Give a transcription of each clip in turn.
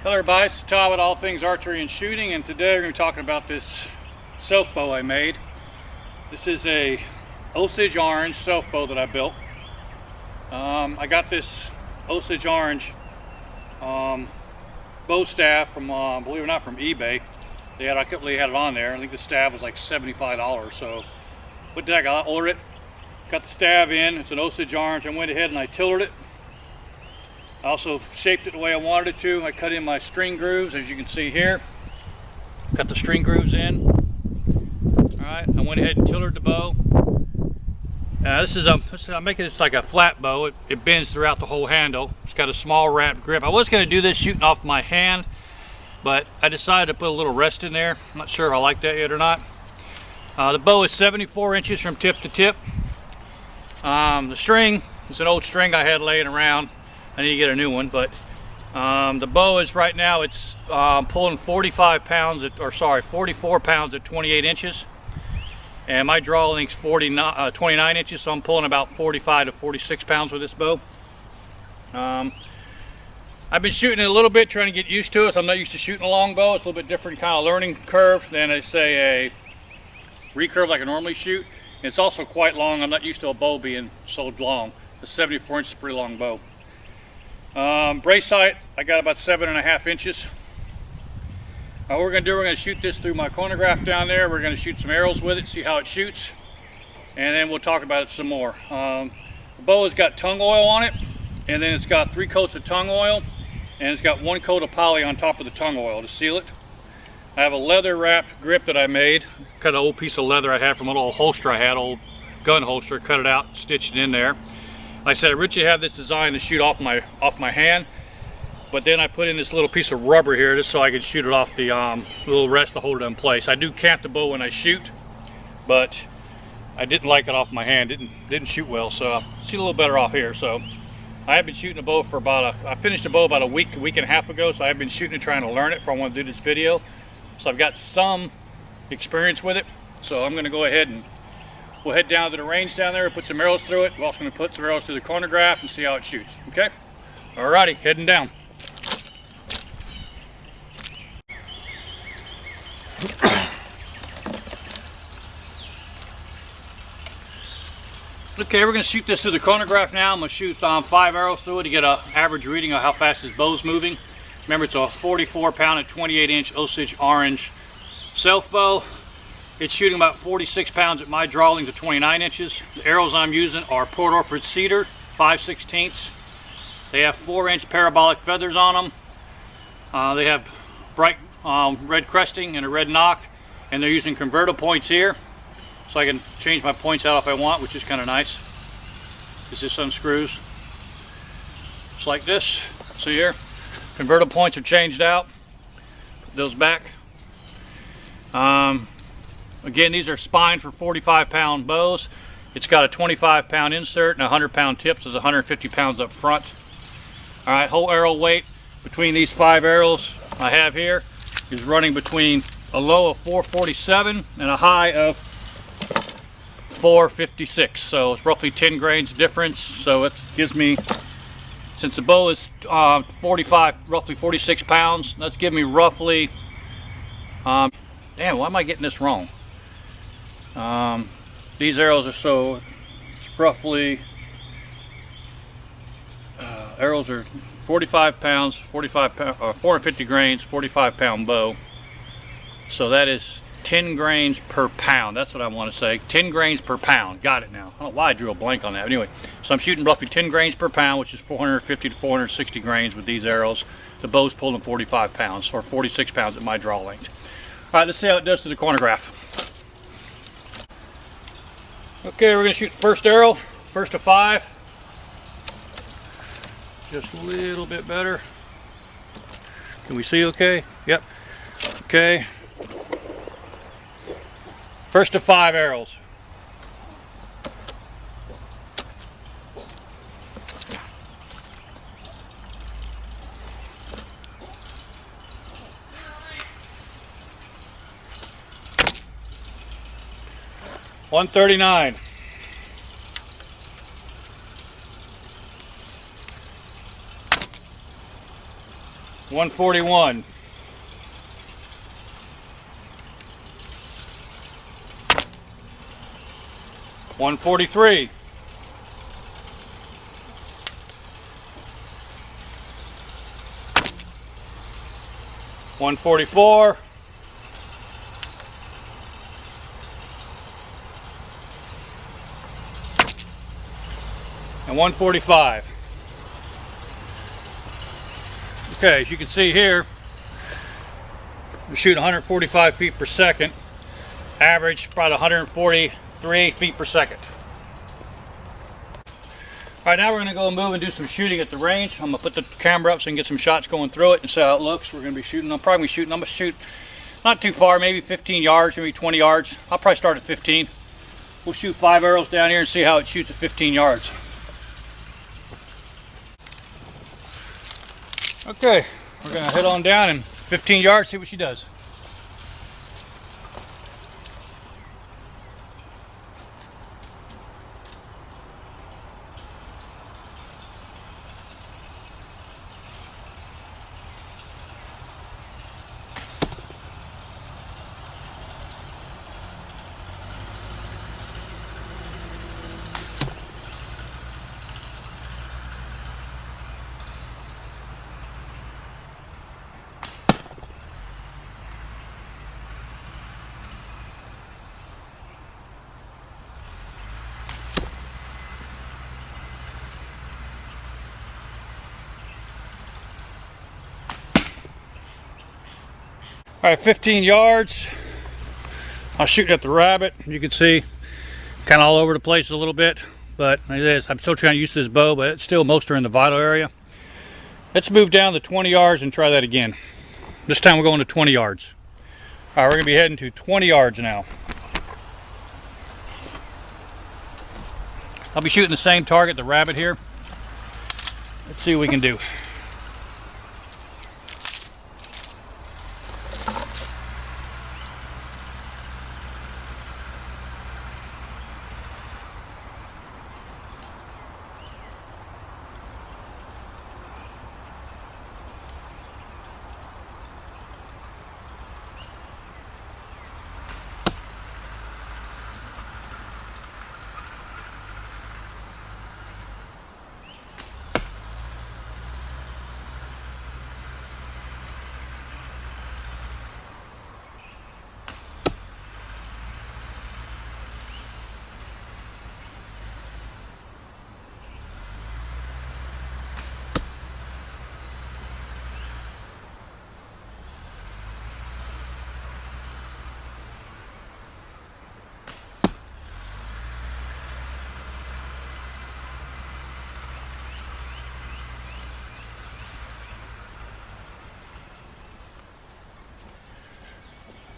Hello everybody, it's Todd with All Things Archery and Shooting, and today we're going to be talking about this self bow I made. This is a Osage Orange self bow that I built. I got this Osage Orange bow staff from, believe it or not, from eBay. I couldn't believe they had it on there. I think the staff was like $75, so what did I order it? Got the staff in, it's an Osage Orange. I went ahead and I tillered it. I also shaped it the way I wanted it to. I cut in my string grooves, as you can see here. Cut the string grooves in. Alright, I went ahead and tillered the bow. I'm making this like a flat bow. It bends throughout the whole handle. It's got a small wrapped grip. I was going to do this shooting off my hand, but I decided to put a little rest in there. I'm not sure if I like that yet or not. The bow is 74 inches from tip to tip. The string is an old string I had laying around. I need to get a new one, but the bow is right now, it's pulling 44 pounds at 28 inches, and my draw length's 29 inches, so I'm pulling about 45 to 46 pounds with this bow. I've been shooting it a little bit, trying to get used to it. So I'm not used to shooting a long bow. It's a little bit different kind of learning curve than a recurve like I normally shoot. And it's also quite long. I'm not used to a bow being so long. The 74 inch is a pretty long bow. Brace height, I got about 7.5 inches. What we're going to do, we're going to shoot this through my chronograph down there. We're going to shoot some arrows with it, see how it shoots, and then we'll talk about it some more. The bow has got tung oil on it, and then it's got 3 coats of tung oil, and it's got 1 coat of poly on top of the tung oil to seal it. I have a leather wrapped grip that I made. Cut an old piece of leather I had from an old holster I had, old gun holster, cut it out, stitched it in there. Like I said, I originally had this design to shoot off my hand, but then I put in this little piece of rubber here just so I could shoot it off the little rest to hold it in place. I do cant the bow when I shoot, but I didn't like it off my hand. Didn't shoot well, so I see a little better off here. So I have been shooting a bow for I finished the bow about a week and a half ago, so I've been shooting and trying to learn it for I want to do this video. So I've got some experience with it, so I'm going to go ahead and we'll head down to the range down there and put some arrows through it. We're also going to put some arrows through the chronograph and see how it shoots. Okay? Alrighty, heading down. Okay, we're going to shoot this through the chronograph now. I'm going to shoot 5 arrows through it to get an average reading of how fast this bow's moving. Remember, it's a 44 pound at 28 inch Osage Orange self bow. It's shooting about 46 pounds at my draw length to 29 inches. The arrows I'm using are Port Orford cedar, 5/16. They have 4-inch parabolic feathers on them. They have bright red cresting and a red knock, and they're using converter points here, so I can change my points out if I want, which is kind of nice. This unscrews. Just like this. See here? Converter points are changed out. Put those back. Again, these are spined for 45-pound bows. It's got a 25-pound insert and a 100-pound tip, so there's 150 pounds up front. All right, whole arrow weight between these 5 arrows I have here is running between a low of 447 and a high of 456. So it's roughly 10 grains difference. So it gives me, since the bow is roughly 46 pounds, that's giving me roughly, damn, why am I getting this wrong? These arrows are it's roughly, arrows are 45 pounds, 450 grains, 45 pound bow. So that is 10 grains per pound. That's what I want to say. 10 grains per pound. Got it now. I don't know why I drew a blank on that. But anyway, so I'm shooting roughly 10 grains per pound, which is 450 to 460 grains with these arrows. The bow's pulling 45 pounds, or 46 pounds at my draw length. All right, let's see how it does to the chronograph. Okay, we're going to shoot the first arrow, first of 5. Just a little bit better. Can we see okay? Yep. Okay. First of 5 arrows. $139. 141. 143. 144. 145. Okay, as you can see here, we're shooting 145 feet per second. Average about 143 feet per second. All right, now we're going to go move and do some shooting at the range. I'm going to put the camera up so I can get some shots going through it and see how it looks. We're going to be shooting. I'm going to shoot not too far, maybe 15 yards, maybe 20 yards. I'll probably start at 15. We'll shoot 5 arrows down here and see how it shoots at 15 yards. Okay, we're going to head on down and 15 yards, see what she does. All right, 15 yards. I was shooting at the rabbit. You can see kind of all over the place a little bit, but it is. I'm still trying to use this bow, but it's still most are in the vital area. Let's move down to 20 yards and try that again. This time we're going to 20 yards. All right, we're gonna be heading to 20 yards now. I'll be shooting the same target, the rabbit here. Let's see what we can do.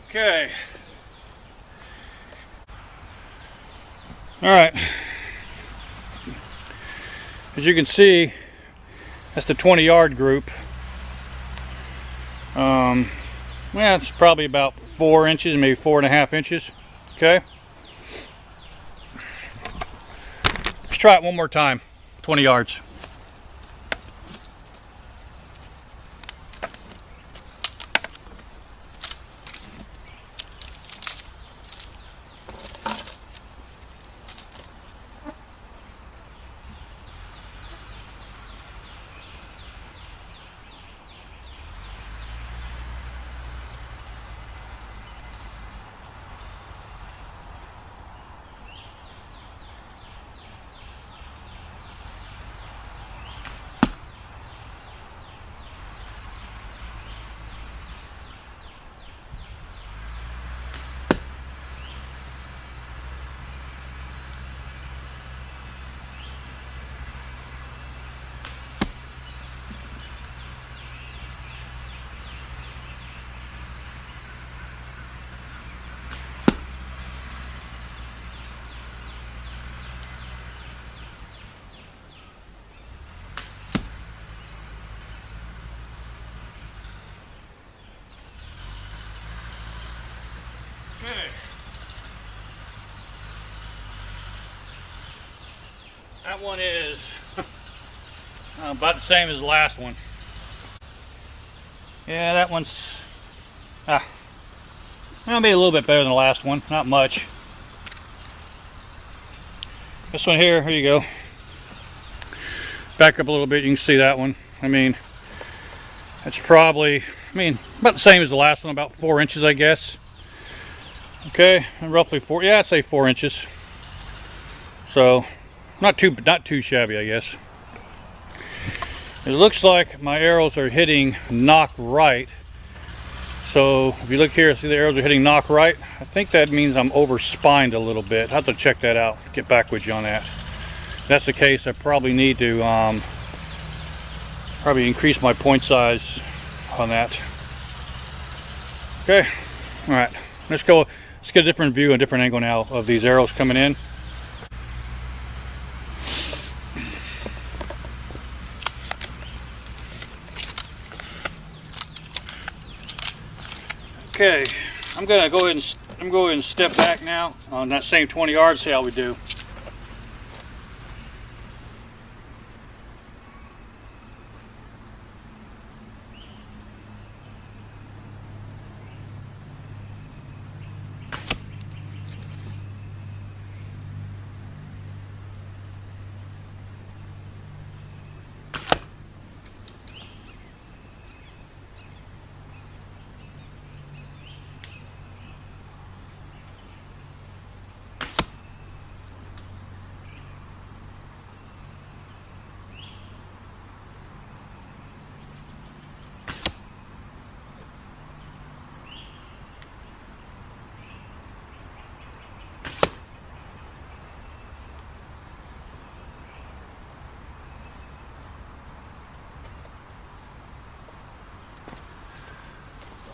Okay. All right. As you can see, that's the 20-yard group. Yeah, it's probably about 4 inches, maybe 4.5 inches. Okay. Let's try it one more time. 20 yards. Okay. That one is about the same as the last one. Yeah, that one's maybe a little bit better than the last one, not much. This one here you go. Back up a little bit, you can see that one. I mean, it's probably, about the same as the last one, about 4 inches, I guess. Okay, and roughly 4, yeah, I'd say 4 inches. So, not too shabby, I guess. It looks like my arrows are hitting knock right. So, if you look here, see the arrows are hitting knock right. I think that means I'm over-spined a little bit. I'll have to check that out, get back with you on that. If that's the case, I probably need to probably increase my point size on that. Okay, all right, let's get a different view, a different angle now of these arrows coming in. Okay, I'm gonna go ahead and step back now on that same 20 yards, see how we do.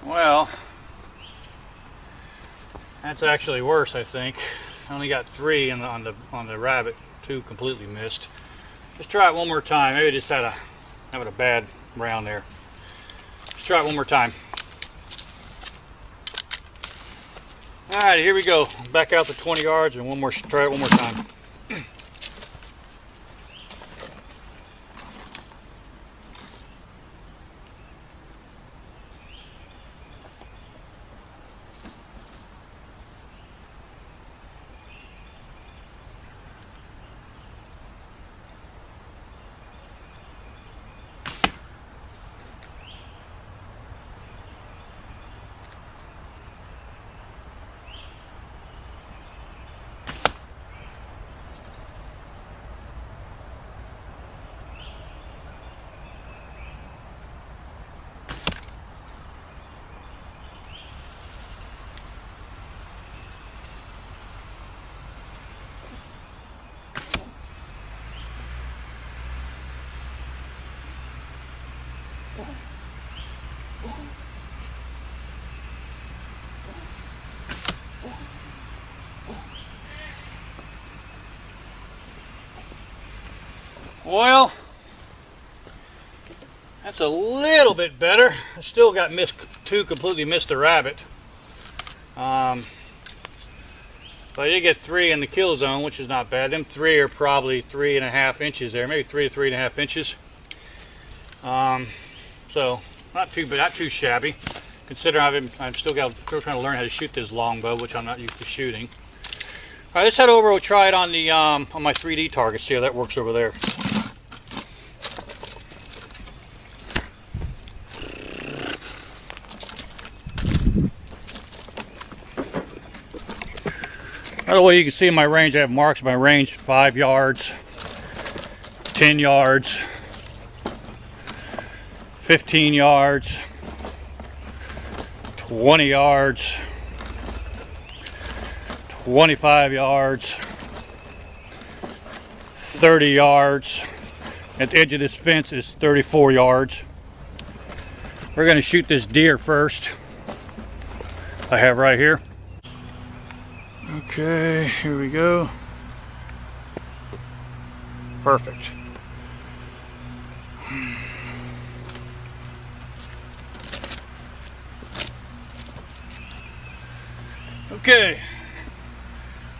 Well, that's actually worse, I think. I only got 3 on the rabbit, 2 completely missed. Let's try it one more time. Maybe I just having a bad round there. Let's try it one more time. All right, here we go. Back out to 20 yards and try it one more time. Well, that's a little bit better. I still got completely missed the rabbit. But I did get 3 in the kill zone, which is not bad. Them 3 are probably 3.5 inches there, maybe 3 to 3.5 inches. So not too shabby. Considering I'm still trying to learn how to shoot this longbow, which I'm not used to shooting. All right, let's head over. We'll try it on the on my 3D target. See how that works over there. By the way, you can see in my range, I have marks in my range: 5 yards, 10 yards, 15 yards, 20 yards, 25 yards, 30 yards. At the edge of this fence is 34 yards. We're going to shoot this deer first. I have right here. Okay, here we go. Perfect. Okay,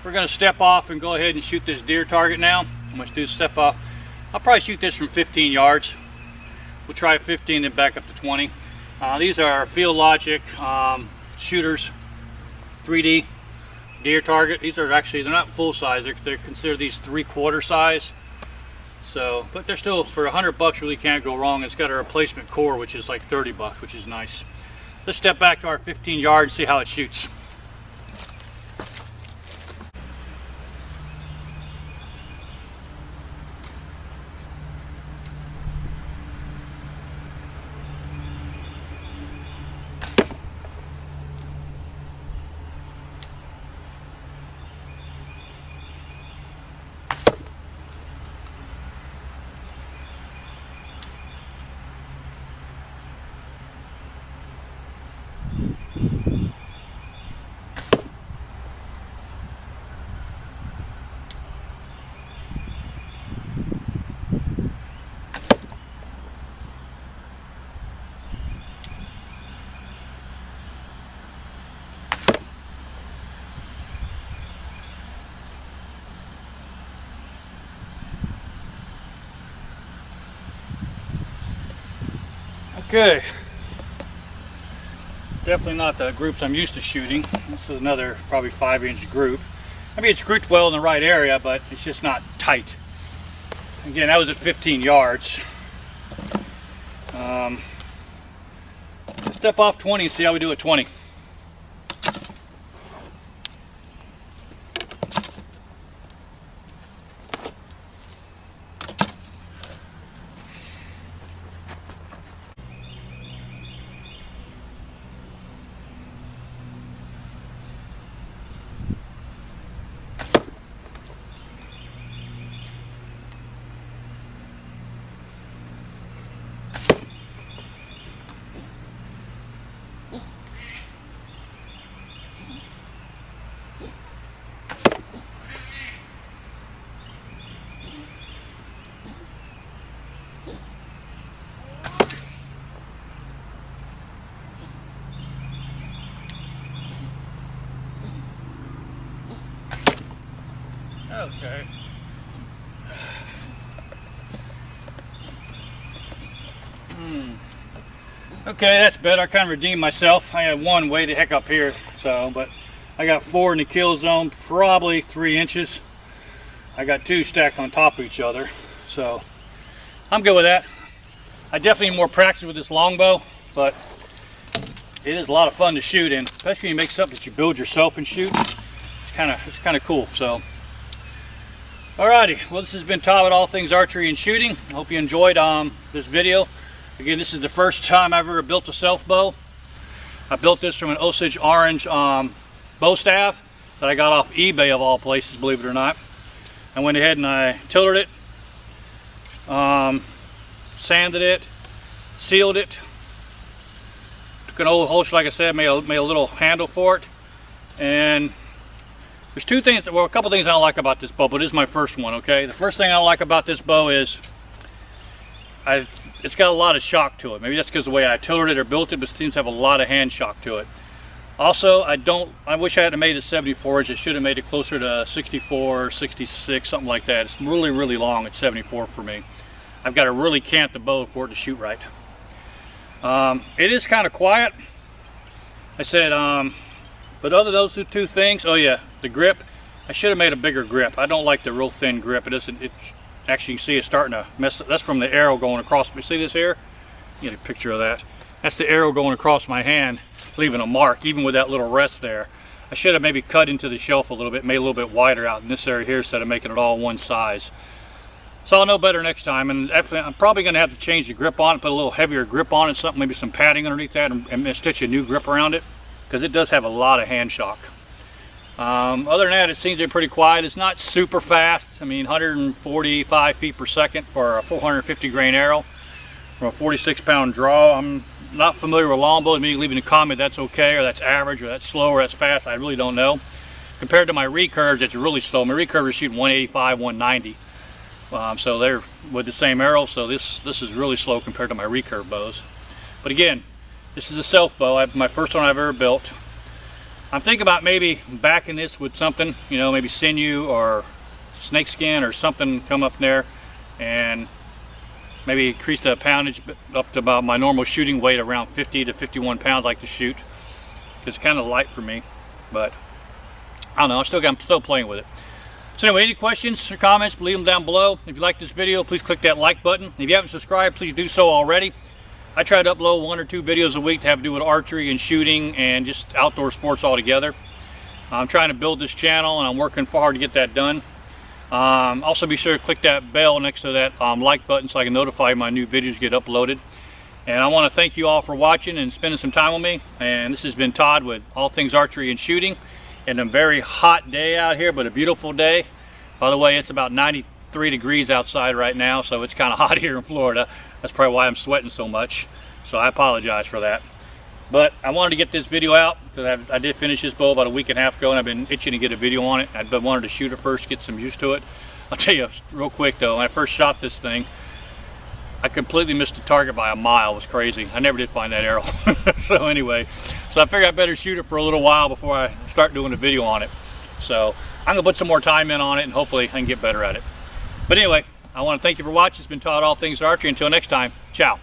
we're going to step off and go ahead and shoot this deer target now. I'm going to do step off. I'll probably shoot this from 15 yards. We'll try 15 and back up to 20. These are Field Logic shooters, 3D deer target. These are actually, they're not full size. They're considered these 3/4 size. So, but they're still, for $100 really can't go wrong. It's got a replacement core, which is like $30, which is nice. Let's step back to our 15-yard and see how it shoots. Okay, definitely not the groups I'm used to shooting. This is another probably 5-inch group. I mean, it's grouped well in the right area, but it's just not tight. Again, that was at 15 yards. Let's step off 20 and see how we do at 20. Okay. Okay, that's better. I kind of redeemed myself. I had one way the heck up here, but I got 4 in the kill zone, probably 3 inches. I got 2 stacked on top of each other, so I'm good with that. I definitely need more practice with this longbow, but it is a lot of fun to shoot in, especially when you make something that you build yourself and shoot. It's kind of cool. So, alrighty. Well, this has been Todd with All Things Archery and Shooting. I hope you enjoyed this video. Again, this is the first time I've ever built a self bow. I built this from an Osage Orange bow staff that I got off eBay of all places, believe it or not. I went ahead and I tillered it, sanded it, sealed it, took an old holster, like I said, made a little handle for it, and there's two things a couple things I don't like about this bow, but this is my first one. Okay, the first thing I don't like about this bow is it's got a lot of shock to it. Maybe that's because the way I tillered it or built it, but it seems to have a lot of hand shock to it. Also, I wish I had made it 74 inch. I should have made it closer to 64, 66, something like that. It's really, really long at 74 for me. I've got to really cant the bow for it to shoot right. It is kind of quiet. I said, but other than those two things, oh yeah, the grip. I should have made a bigger grip. I don't like the real thin grip. It's actually, you can see it's starting to mess. That's from the arrow going across. You see this here? Get a picture of that. That's the arrow going across my hand, leaving a mark, even with that little rest there. I should have maybe cut into the shelf a little bit, made it a little bit wider out in this area here instead of making it all one size. So I'll know better next time, and I'm probably going to have to change the grip on it, put a little heavier grip on it, something, maybe some padding underneath that, and stitch a new grip around it, because it does have a lot of hand shock. Other than that, it seems to be pretty quiet. It's not super fast. I mean, 145 feet per second for a 450 grain arrow from a 46-pound draw. I'm not familiar with longbow. Maybe leave in a comment that's okay, or that's average, or that's slow, or that's fast. I really don't know. Compared to my recurves, it's really slow. My recurve is shooting 185, 190. So they're with the same arrow, so this is really slow compared to my recurve bows. But again, this is a self bow, my first one I've ever built. I'm thinking about maybe backing this with something, you know, maybe sinew or snakeskin or something come up there, and maybe increase the poundage up to about my normal shooting weight, around 50 to 51 pounds I like to shoot. It's kind of light for me, but I don't know, I'm still playing with it. So anyway, any questions or comments, leave them down below. If you like this video, please click that like button. If you haven't subscribed, please do so already. I try to upload 1 or 2 videos a week to have to do with archery and shooting and just outdoor sports altogether. I'm trying to build this channel, and I'm working hard to get that done. Also be sure to click that bell next to that like button so I can notify my new videos get uploaded. And I want to thank you all for watching and spending some time with me. And this has been Todd with All Things Archery and Shooting. And a very hot day out here, but a beautiful day. By the way, it's about 93 degrees outside right now, so it's kind of hot here in Florida. That's probably why I'm sweating so much. So I apologize for that. But I wanted to get this video out because I did finish this bow about a week and a half ago, and I've been itching to get a video on it. I wanted to shoot it first, get some used to it. I'll tell you real quick though, when I first shot this thing, I completely missed the target by a mile. It was crazy. I never did find that arrow. So anyway, I figured I better shoot it for a little while before I start doing a video on it. So I'm gonna put some more time in on it, and hopefully I can get better at it. But anyway, I want to thank you for watching. It's been Todd, All Things Archery. Until next time, ciao.